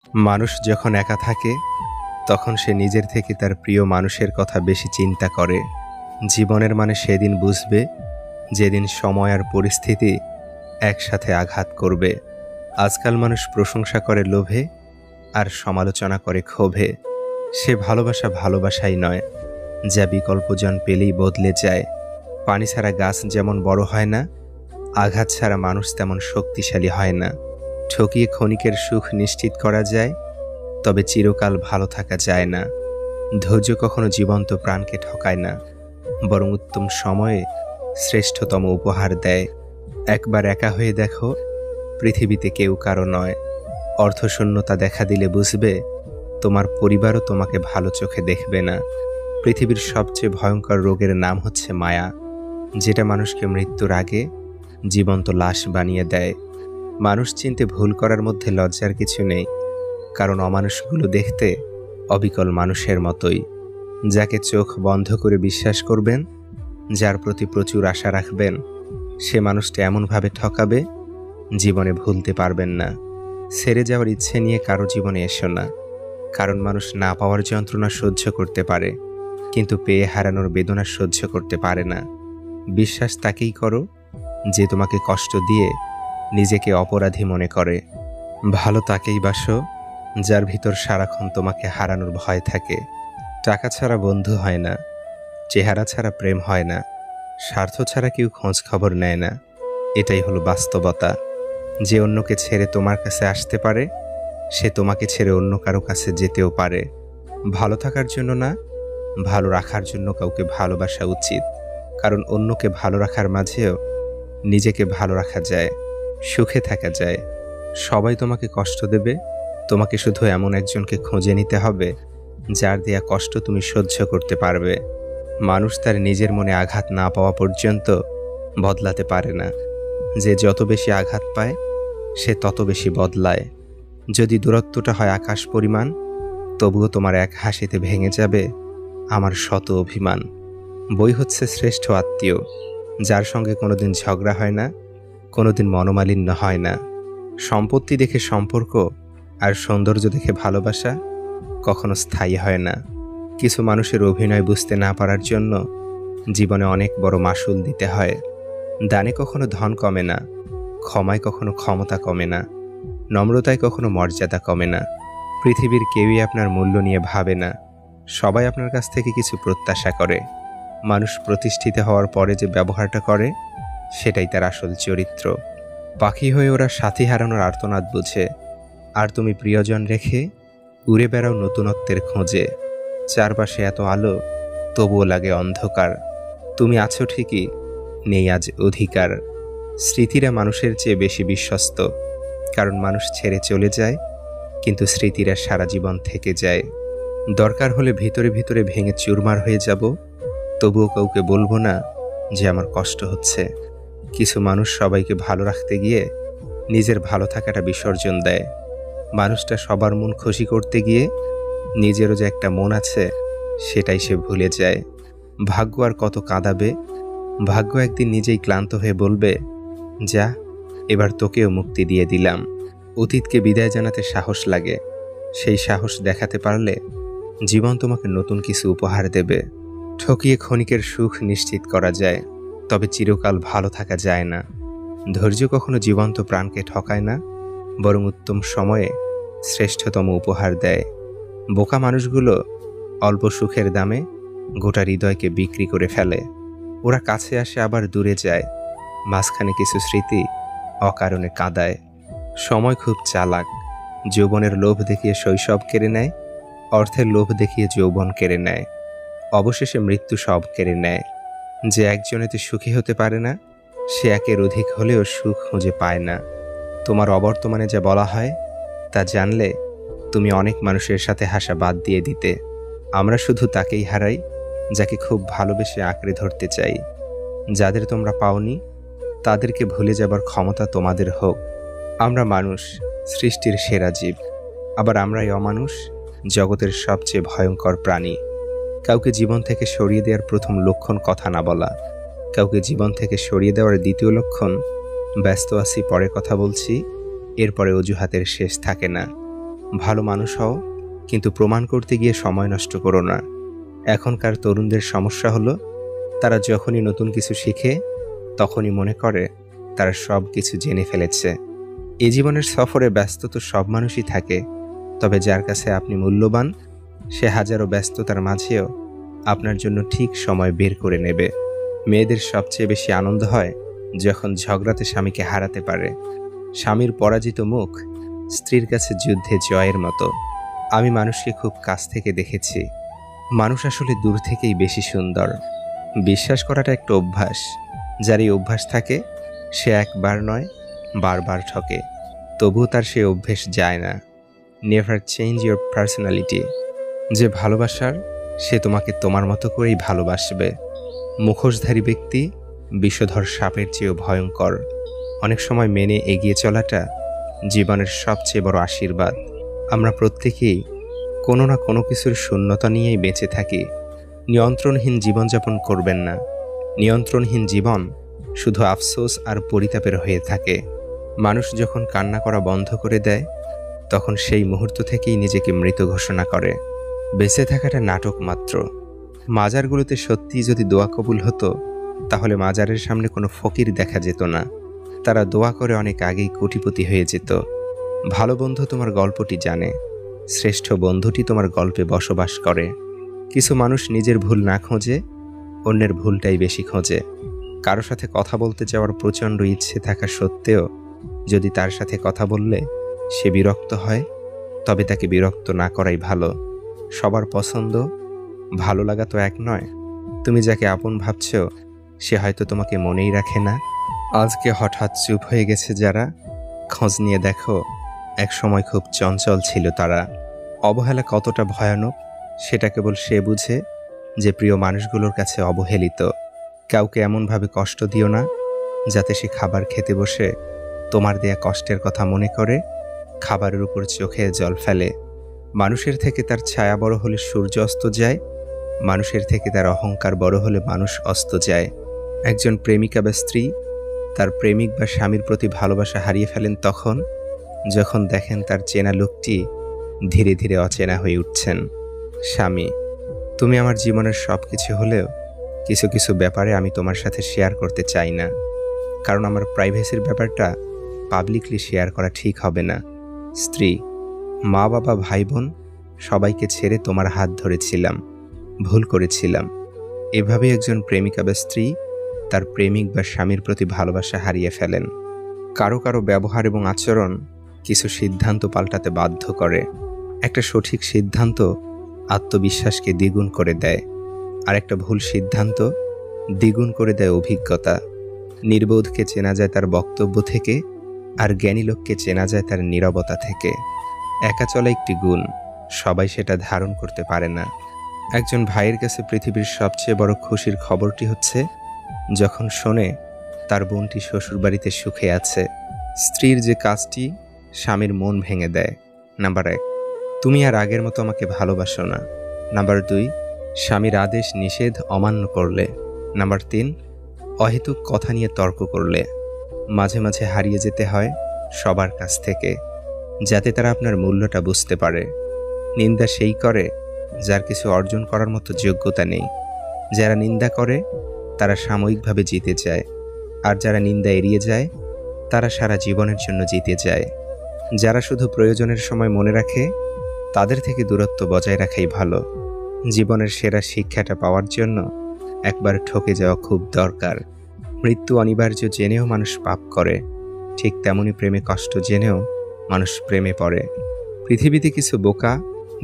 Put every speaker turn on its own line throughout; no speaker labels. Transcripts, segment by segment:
মানুষ যখন একা থাকে তখন সে নিজের থেকে তার প্রিয় মানুষের কথা বেশি চিন্তা করে। জীবনের মানে সেদিন বুঝবে যেদিন সময় আর পরিস্থিতি একসাথে আঘাত করবে। আজকাল মানুষ প্রশংসা করে লোভে আর সমালোচনা করে ক্ষোভে। সে ভালোবাসা ভালোবাসাই নয়, যা বিকল্পজন পেলেই বদলে যায়। পানি ছাড়া গাছ যেমন বড় হয় না, আঘাত ছাড়া মানুষ তেমন শক্তিশালী হয় না। ঠকিয়ে ক্ষণিকের সুখ নিশ্চিত করা যায়, তবে চিরকাল ভালো থাকা যায় না। ধৈর্য কখনো জীবন্ত প্রাণকে ঠকায় না, বরং উত্তম সময়ে শ্রেষ্ঠতম উপহার দেয়। একবার একা হয়ে দেখো, পৃথিবীতে কেউ কারো নয়। অর্থশূন্যতা দেখা দিলে বুঝবে তোমার পরিবারও তোমাকে ভালো চোখে দেখবে না। পৃথিবীর সবচেয়ে ভয়ঙ্কর রোগের নাম হচ্ছে মায়া, যেটা মানুষকে মৃত্যুর আগে জীবন্ত লাশ বানিয়ে দেয়। মানুষ চিনতে ভুল করার মধ্যে লজ্জার কিছু নেই, কারণ অমানুষগুলো দেখতে অবিকল মানুষের মতোই। যাকে চোখ বন্ধ করে বিশ্বাস করবেন, যার প্রতি প্রচুর আশা রাখবেন, সে মানুষটা এমনভাবে ঠকাবে জীবনে ভুলতে পারবেন না। ছেড়ে যাওয়ার ইচ্ছে নিয়ে কারো জীবনে এসো না, কারণ মানুষ না পাওয়ার যন্ত্রণা সহ্য করতে পারে, কিন্তু পেয়ে হারানোর বেদনা সহ্য করতে পারে না। বিশ্বাস তাকেই করো যে তোমাকে কষ্ট দিয়ে নিজেকে অপরাধী মনে করে। ভালো তাকেই বাসো যার ভিতর সারাক্ষণ তোমাকে হারানোর ভয় থাকে। টাকা ছাড়া বন্ধু হয় না, চেহারা ছাড়া প্রেম হয় না, স্বার্থ ছাড়া কেউ খোঁজ খবর নেয় না। এটাই হলো বাস্তবতা। যে অন্যকে ছেড়ে তোমার কাছে আসতে পারে, সে তোমাকে ছেড়ে অন্য কারো কাছে যেতেও পারে। ভালো থাকার জন্য না, ভালো রাখার জন্য কাউকে ভালোবাসা উচিত, কারণ অন্যকে ভালো রাখার মাঝেও নিজেকে ভালো রাখা যায়, সুখে থাকা যায়। সবাই তোমাকে কষ্ট দেবে, তোমাকে শুধু এমন একজনকে খুঁজে নিতে হবে যার দেয়া কষ্ট তুমি সহ্য করতে পারবে। মানুষ তার নিজের মনে আঘাত না পাওয়া পর্যন্ত বদলাতে পারে না। যে যত বেশি আঘাত পায়, সে তত বেশি বদলায়। যদি দূরত্বটা হয় আকাশ পরিমাণ, তবুও তোমার এক হাসিতে ভেঙে যাবে আমার শত অভিমান। বই হচ্ছে শ্রেষ্ঠ আত্মীয়, যার সঙ্গে কোনোদিন ঝগড়া হয় না, কোনোদিন মনোমালিন্য হয় না। সম্পত্তি দেখে সম্পর্ক আর সৌন্দর্য দেখে ভালোবাসা কখনো স্থায়ী হয় না। কিছু মানুষের অভিনয় বুঝতে না পারার জন্য জীবনে অনেক বড় মাসুল দিতে হয়। দানে কখনো ধন কমে না, ক্ষমায় কখনো ক্ষমতা কমে না, নম্রতায় কখনো মর্যাদা কমে না। পৃথিবীর কেউই আপনার মূল্য নিয়ে ভাবে না, সবাই আপনার কাছ থেকে কিছু প্রত্যাশা করে। মানুষ প্রতিষ্ঠিত হওয়ার পরে যে ব্যবহারটা করে, সেটাই তার আসল চরিত্র। পাখি হয়ে ওরা সাথী হারানোর আর্তনাদ বুঝে, আর তুমি প্রিয়জন রেখে উড়ে বেড়াও নতুনত্বের খোঁজে। চারপাশে এত আলো, তবুও লাগে অন্ধকার। তুমি আছো ঠিকই, নেই আজ অধিকার। স্মৃতিরা মানুষের চেয়ে বেশি বিশ্বস্ত, কারণ মানুষ ছেড়ে চলে যায়, কিন্তু স্মৃতিরা সারা জীবন থেকে যায়। দরকার হলে ভিতরে ভিতরে ভেঙে চুরমার হয়ে যাব, তবুও কাউকে বলবো না যে আমার কষ্ট হচ্ছে। কিছু মানুষ সবাইকে ভালো রাখতে গিয়ে নিজের ভালো থাকাটা বিসর্জন দেয়। মানুষটা সবার মন খুশি করতে গিয়ে নিজেরও যে একটা মন আছে, সেটাই সে ভুলে যায়। ভাগ্য আর কত কাঁদাবে, ভাগ্য একদিন নিজেই ক্লান্ত হয়ে বলবে, যা, এবার তোকেও মুক্তি দিয়ে দিলাম। অতীতকে বিদায় জানাতে সাহস লাগে, সেই সাহস দেখাতে পারলে জীবন তোমাকে নতুন কিছু উপহার দেবে। ঠকিয়ে ক্ষণিকের সুখ নিশ্চিত করা যায়, তবে চিরকাল ভালো থাকা যায় না। ধৈর্য কখনো জীবন্ত প্রাণকে ঠকায় না, বরং উত্তম সময়ে শ্রেষ্ঠতম উপহার দেয়। বোকা মানুষগুলো অল্প সুখের দামে গোটা হৃদয়কে বিক্রি করে ফেলে। ওরা কাছে আসে আবার দূরে যায়, মাঝখানে কিছু স্মৃতি অকারণে কাঁদায়। সময় খুব চালাক, যৌবনের লোভ দেখিয়ে শৈশব কেড়ে নেয়, অর্থের লোভ দেখিয়ে যৌবন কেড়ে নেয়, অবশেষে মৃত্যু সব কেড়ে নেয়। যে একজনেতে সুখী হতে পারে না, সে একের অধিক হলেও সুখ খুঁজে পায় না। তোমার অবর্তমানে যা বলা হয় তা জানলে তুমি অনেক মানুষের সাথে হাসা বাদ দিয়ে দিতে। আমরা শুধু তাকেই হারাই যাকে খুব ভালোবেসে আঁকড়ে ধরতে চাই। যাদের তোমরা পাওনি, তাদেরকে ভুলে যাবার ক্ষমতা তোমাদের হোক। আমরা মানুষ, সৃষ্টির সেরা জীব, আবার আমরাই অমানুষ, জগতের সবচেয়ে ভয়ঙ্কর প্রাণী। কাউকে জীবন থেকে সরিয়ে দেওয়ার প্রথম লক্ষণ কথা না বলা, কাউকে জীবন থেকে সরিয়ে দেওয়ার দ্বিতীয় লক্ষণ ব্যস্ত আছি, পরে কথা বলছি, এরপরে অজুহাতের শেষ থাকে না। ভালো মানুষ হও, কিন্তু প্রমাণ করতে গিয়ে সময় নষ্ট করো না। এখনকার তরুণদের সমস্যা হলো তারা যখনই নতুন কিছু শিখে তখনই মনে করে তারা সব কিছু জেনে ফেলেছে। এই জীবনের সফরে ব্যস্ত তো সব মানুষই থাকে, তবে যার কাছে আপনি মূল্যবান সে হাজারো ব্যস্ততার মাঝেও আপনার জন্য ঠিক সময় বের করে নেবে। মেয়েদের সবচেয়ে বেশি আনন্দ হয় যখন ঝগড়াতে স্বামীকে হারাতে পারে। স্বামীর পরাজিত মুখ স্ত্রীর কাছে যুদ্ধে জয়ের মতো। আমি মানুষকে খুব কাছ থেকে দেখেছি। মানুষ আসলে দূর থেকেই বেশি সুন্দর। বিশ্বাস করাটা একটা অভ্যাস। যার এই অভ্যাস থাকে সে একবার নয় বারবার ঠকে, তবুও তার সে অভ্যেস যায় না। Never change your personality. যে ভালোবাসার সে তোমাকে তোমার মতো করেই ভালোবাসবে। মুখোশধারী ব্যক্তি বিষধর সাপের চেয়েও ভয়ঙ্কর। অনেক সময় মেনে এগিয়ে চলাটা জীবনের সবচেয়ে বড় আশীর্বাদ। আমরা প্রত্যেকেই কোনো না কোনো কিছুর শূন্যতা নিয়েই বেঁচে থাকি। নিয়ন্ত্রণহীন জীবনযাপন করবেন না। নিয়ন্ত্রণহীন জীবন শুধু আফসোস আর পরিতাপের হয়ে থাকে। মানুষ যখন কান্না করা বন্ধ করে দেয় তখন সেই মুহূর্ত থেকেই নিজেকে মৃত ঘোষণা করে। বেঁচে থাকাটা নাটক মাত্র। মাজারগুলোতে সত্যিই যদি দোয়া কবুল হতো তাহলে মাজারের সামনে কোনো ফকির দেখা যেত না। তারা দোয়া করে অনেক আগেই কোটিপতি হয়ে যেত। ভালো বন্ধু তোমার গল্পটি জানে, শ্রেষ্ঠ বন্ধুটি তোমার গল্পে বসবাস করে। কিছু মানুষ নিজের ভুল না খোঁজে, অন্যের ভুলটাই বেশি খোঁজে। কারো সাথে কথা বলতে যাওয়ার প্রচণ্ড ইচ্ছে থাকা সত্ত্বেও যদি তার সাথে কথা বললে সে বিরক্ত হয়, তবে তাকে বিরক্ত না করাই ভালো। সবার পছন্দ ভালো লাগা তো এক নয়। তুমি যাকে আপন ভাবছ সে হয়তো তোমাকে মনেই রাখে না। আজকে হঠাৎ চুপ হয়ে গেছে যারা, খোঁজ নিয়ে দেখো এক সময় খুব চঞ্চল ছিল তারা। অবহেলা কতটা ভয়ানক সেটা কেবল সে বুঝে যে প্রিয় মানুষগুলোর কাছে অবহেলিত। কাউকে এমনভাবে কষ্ট দিও না যাতে সে খাবার খেতে বসে তোমার দেয়া কষ্টের কথা মনে করে খাবারের উপর চোখে জল ফেলে। মানুষের থেকে তার ছায়া বড় হলে সূর্য অস্ত যায়, মানুষের থেকে তার অহংকার বড় হলে মানুষ অস্ত যায়। একজন প্রেমিকা বা স্ত্রী তার প্রেমিক বা স্বামীর প্রতি ভালোবাসা হারিয়ে ফেলেন তখন যখন দেখেন তার চেনা লোকটি ধীরে ধীরে অচেনা হয়ে উঠছেন। স্বামী, তুমি আমার জীবনের সব কিছু হলেও কিছু কিছু ব্যাপারে আমি তোমার সাথে শেয়ার করতে চাই না, কারণ আমার প্রাইভেসির ব্যাপারটা পাবলিকলি শেয়ার করা ঠিক হবে না। স্ত্রী, মা বাবা ভাই বোন সবাইকে ছেড়ে তোমার হাত ধরেছিলাম, ভুল করেছিলাম। এভাবে একজন প্রেমিকা বা স্ত্রী তার প্রেমিক বা স্বামীর প্রতি ভালোবাসা হারিয়ে ফেলেন। কারো কারো ব্যবহার এবং আচরণ কিছু সিদ্ধান্ত পাল্টাতে বাধ্য করে। একটা সঠিক সিদ্ধান্ত আত্মবিশ্বাসকে দ্বিগুণ করে দেয়, আর একটা ভুল সিদ্ধান্ত দ্বিগুণ করে দেয় অভিজ্ঞতা। নির্বোধকে চেনা যায় তার বক্তব্য থেকে, আর জ্ঞানী লোককে চেনা যায় তার নীরবতা থেকে। একা চলা একটি গুণ, সবাই সেটা ধারণ করতে পারে না। একজন ভাইয়ের কাছে পৃথিবীর সবচেয়ে বড় খুশির খবরটি হচ্ছে যখন শোনে তার বোনটি শ্বশুরবাড়িতে সুখে আছে। স্ত্রীর যে কাজটি স্বামীর মন ভেঙে দেয়। নাম্বার 1, তুমি আর আগের মতো আমাকে ভালোবাসো না। নাম্বার 2, স্বামীর আদেশ নিষেধ অমান্য করলে। নাম্বার 3, অহেতুক কথা নিয়ে তর্ক করলে। মাঝে মাঝে হারিয়ে যেতে হয় সবার কাছ থেকে, যাতে তারা আপনার মূল্যটা বুঝতে পারে। নিন্দা সেই করে যার কিছু অর্জন করার মতো যোগ্যতা নেই। যারা নিন্দা করে তারা সাময়িকভাবে জিতে যায়, আর যারা নিন্দা এড়িয়ে যায় তারা সারা জীবনের জন্য জিতে যায়। যারা শুধু প্রয়োজনের সময় মনে রাখে তাদের থেকে দূরত্ব বজায় রাখাই ভালো। জীবনের সেরা শিক্ষাটা পাওয়ার জন্য একবার ঠকে যাওয়া খুব দরকার। মৃত্যু অনিবার্য জেনেও মানুষ পাপ করে, ঠিক তেমনি প্রেমে কষ্ট জেনেও মানুষ প্রেমে পড়ে। পৃথিবীতে কিছু বোকা,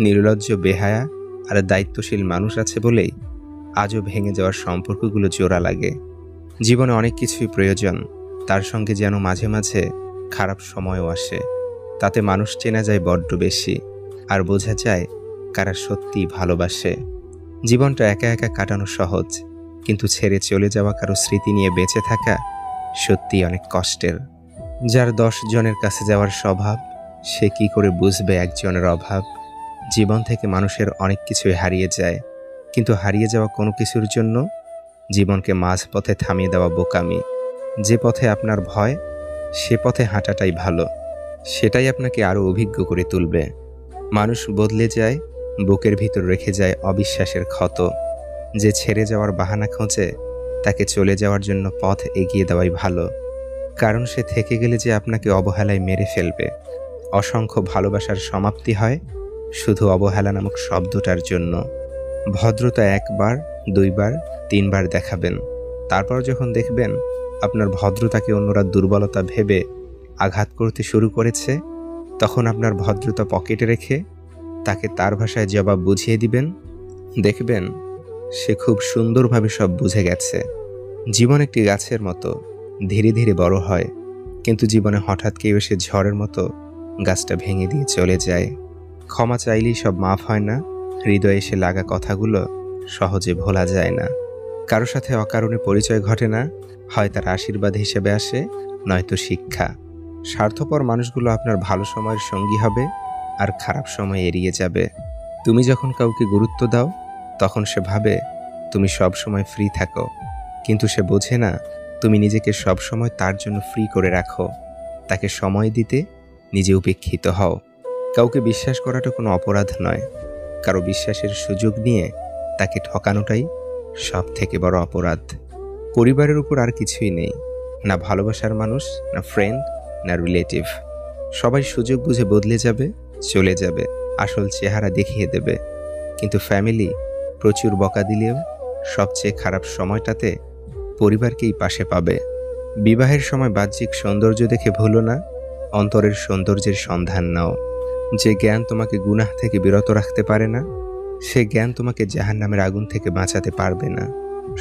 নির্লজ্জ, বেহায়া আর দায়িত্বশীল মানুষ আছে বলেই আজও ভেঙে যাওয়ার সম্পর্কগুলো জোড়া লাগে। জীবনে অনেক কিছুই প্রয়োজন, তার সঙ্গে যেন মাঝে মাঝে খারাপ সময়ও আসে। তাতে মানুষ চেনা যায় বড্ড বেশি, আর বোঝা যায় কারা সত্যিই ভালোবাসে। জীবনটা একা একা কাটানো সহজ, কিন্তু ছেড়ে চলে যাওয়া কারো স্মৃতি নিয়ে বেঁচে থাকা সত্যিই অনেক কষ্টের। যার 10 জনের কাছে যাওয়ার স্বভাব, সে কি করে বুঝবে একজনের অভাব। জীবন থেকে মানুষের অনেক কিছুই হারিয়ে যায়, কিন্তু হারিয়ে যাওয়া কোনো কিছুর জন্য জীবনকে মাঝপথে থামিয়ে দেওয়া বোকামি। যে পথে আপনার ভয়, সে পথে হাঁটাটাই ভালো। সেটাই আপনাকে আরও অভিজ্ঞ করে তুলবে। মানুষ বদলে যায়, বুকের ভিতর রেখে যায় অবিশ্বাসের ক্ষত। যে ছেড়ে যাওয়ার বাহানা খোঁজে তাকে চলে যাওয়ার জন্য পথ এগিয়ে দেওয়াই ভালো, কারণ সে থেকে গেলে যে আপনাকে অবহেলায় মেরে ফেলবে। অসংখ্য ভালোবাসার সমাপ্তি হয় শুধু অবহেলা নামক শব্দটার জন্য। ভদ্রতা একবার, দুইবার, তিনবার দেখাবেন, তারপর যখন দেখবেন আপনার ভদ্রতাকে অন্যরা দুর্বলতা ভেবে আঘাত করতে শুরু করেছে, তখন আপনার ভদ্রতা পকেটে রেখে তাকে তার ভাষায় জবাব বুঝিয়ে দিবেন। দেখবেন সে খুব সুন্দরভাবে সব বুঝে গেছে। জীবন একটি গাছের মতো, ধীরে ধীরে বড় হয়, কিন্তু জীবনে হঠাৎ কেউ এসে ঝড়ের মতো গাছটা ভেঙে দিয়ে চলে যায়। ক্ষমা চাইলেই সব মাফ হয় না, হৃদয়ে এসে লাগা কথাগুলো সহজে ভোলা যায় না। কারো সাথে অকারণে পরিচয় ঘটে না, হয় তার আশীর্বাদ হিসেবে আসে, নয়তো শিক্ষা। স্বার্থপর মানুষগুলো আপনার ভালো সময়ের সঙ্গী হবে আর খারাপ সময় এড়িয়ে যাবে। তুমি যখন কাউকে গুরুত্ব দাও তখন সে ভাবে তুমি সব সময় ফ্রি থাকো, কিন্তু সে বোঝে না তুমি নিজেকে সব সময় তার জন্য ফ্রি করে রাখো। তাকে সময় দিতে নিজে উপেক্ষিত হও। কাউকে বিশ্বাস করাটা কোনো অপরাধ নয়, কারো বিশ্বাসের সুযোগ নিয়ে তাকে ঠকানোটাই সব থেকে বড় অপরাধ। পরিবারের উপর আর কিছুই নেই, না ভালোবাসার মানুষ, না ফ্রেন্ড, না রিলেটিভ। সবাই সুযোগ বুঝে বদলে যাবে, চলে যাবে, আসল চেহারা দেখিয়ে দেবে। কিন্তু ফ্যামিলি প্রচুর বকা দিলেও সবচেয়ে খারাপ সময়টাতে পরিবারকেই পাশে পাবে। বিবাহের সময় বাহ্যিক সৌন্দর্য দেখে ভুলো না, অন্তরের সৌন্দর্যের সন্ধান নাও। যে জ্ঞান তোমাকে গুনাহ থেকে বিরত রাখতে পারে না, সে জ্ঞান তোমাকে জাহান্নামের আগুন থেকে বাঁচাতে পারবে না।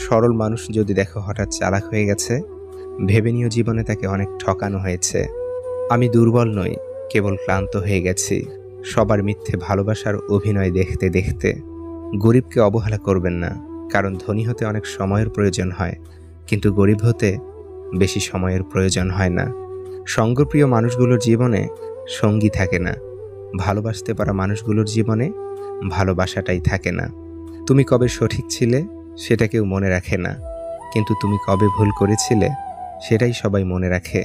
সরল মানুষ যদি দেখো হঠাৎ চালাক হয়ে গেছে, ভেবে নিও জীবনে তাকে অনেক ঠকানো হয়েছে। আমি দুর্বল নই, কেবল ক্লান্ত হয়ে গেছি। সবার মিথ্যে ভালোবাসার অভিনয় দেখতে দেখতে গরিবকে অবহেলা করবেন না, কারণ ধনী হতে অনেক সময়ের প্রয়োজন হয়, কিন্তু গরিব হতে বেশি সময়ের প্রয়োজন হয় না। সঙ্গপ্রিয় মানুষগুলোর জীবনে সঙ্গী থাকে না, ভালোবাসতে পারা মানুষগুলোর জীবনে ভালোবাসাটাই থাকে না। তুমি কবে সঠিক ছিলে সেটা কেউ মনে রাখে না, কিন্তু তুমি কবে ভুল করেছিলে সেটাই সবাই মনে রাখে।